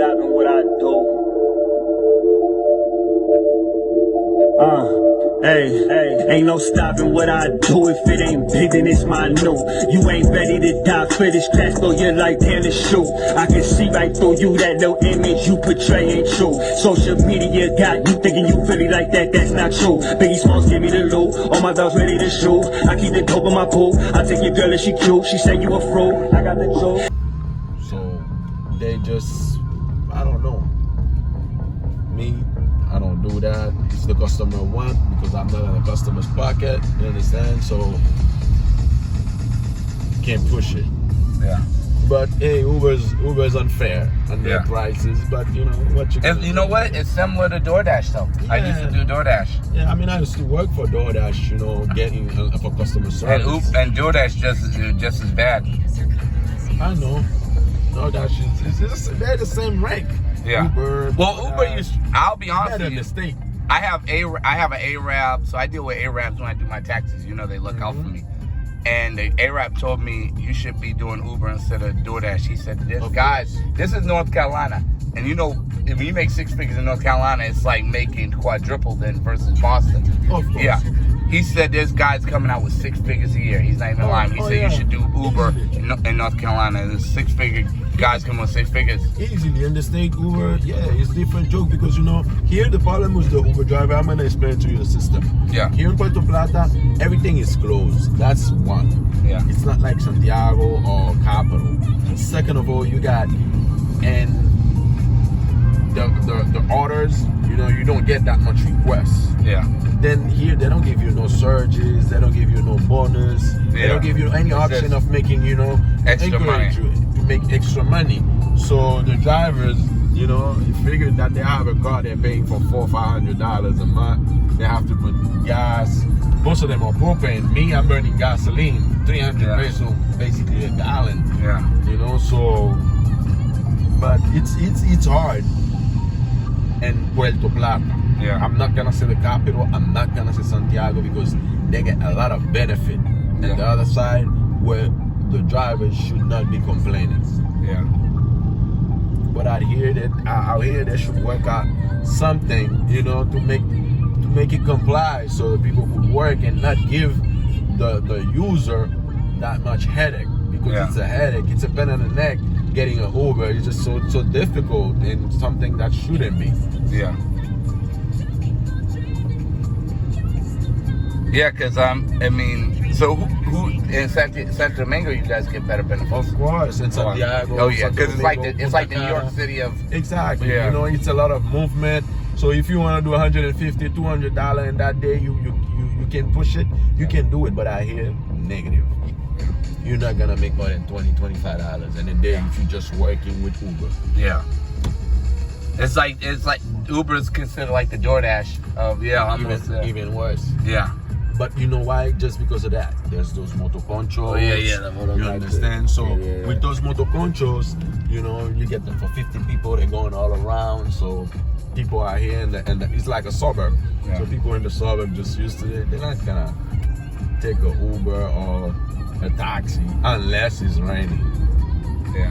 stopping what I do. Hey, ain't no stopping what I do. If it ain't big, then it's my new. You ain't ready to die for this class, though you're like tennis shoe. I can see right through you, that little image you portray ain't true. Social media got you thinking you really like that, that's not true. Biggie Smalls give me the loot, all my dogs ready to shoot. I keep the dope in my pool, I take your girl if she cute. She say you a fruit, I got the juice. So they just, I don't know. Me, I don't do that. It's the customer want, because I'm not in the customer's pocket. You understand? So can't push it. Yeah. But hey, Uber's unfair on their prices. But you know what you know what? It's similar to DoorDash though. Yeah. I used to do DoorDash. Yeah, I mean I used to work for DoorDash. You know, getting for customer service. And DoorDash just as bad. I know. DoorDash they're the same rank. Yeah. Uber. Uber used. I'll be honest with you. Mistake. I have an Arab, so I deal with Arabs when I do my taxes. You know, they look out for me. And the Arab told me you should be doing Uber instead of DoorDash. He said, this is North Carolina, and you know, if you make 6 figures in North Carolina, it's like making quadruple then versus Boston. Of course. Yeah. He said there's guys coming out with 6 figures a year. He's not even lying. He said you should do Uber in North Carolina. There's 6-figure guys coming with 6 figures. Easily. And the state Uber, yeah, it's a different joke because, you know, here the problem with the Uber driver, I'm going to explain to you the system. Yeah. Here in Puerto Plata, everything is closed. That's one. Yeah. It's not like Santiago or Capital. Second of all, you got, and the orders, you know, you don't get that much requests. Yeah. Then here they don't give you no surges, they don't give you no bonus, they don't give you any option of making, you know, extra money. You to make extra money. So the drivers, you know, you figure that they have a car they're paying for $400-500 a month. They have to put gas. Most of them are propane. Me, I'm burning gasoline, 300 pesos basically a gallon. Yeah. You know, so but it's hard in Puerto Plata. Yeah. I'm not gonna say the capital, I'm not gonna say Santiago because they get a lot of benefit. And the other side where the drivers should not be complaining. Yeah. But out here they should work out something, you know, to make it comply so that people could work and not give the user that much headache. Because it's a headache, it's a pain in the neck getting an Uber. It's just so difficult and something that shouldn't be. Yeah. Yeah, because I mean, so who in Santo Domingo you guys get better benefits? Of course, in Santiago. Oh yeah, because it's like the New York City of. Exactly. Yeah. You know, it's a lot of movement. So if you want to do $150-200 in that day, you can push it. You can do it, but I hear negative. You're not gonna make more than $20-25 in a day if you're just working with Uber. Yeah. It's like Uber is considered like the DoorDash of even worse. Yeah. But you know why? Just because of that. There's those motor conchos. Oh yeah, the motor. You understand? So with those motor conchos, you know, you get them for 50 people. They're going all around. So people are here, and it's like a suburb. Yeah. So people in the suburb just used to it. They're not gonna take a Uber or a taxi unless it's raining. Yeah.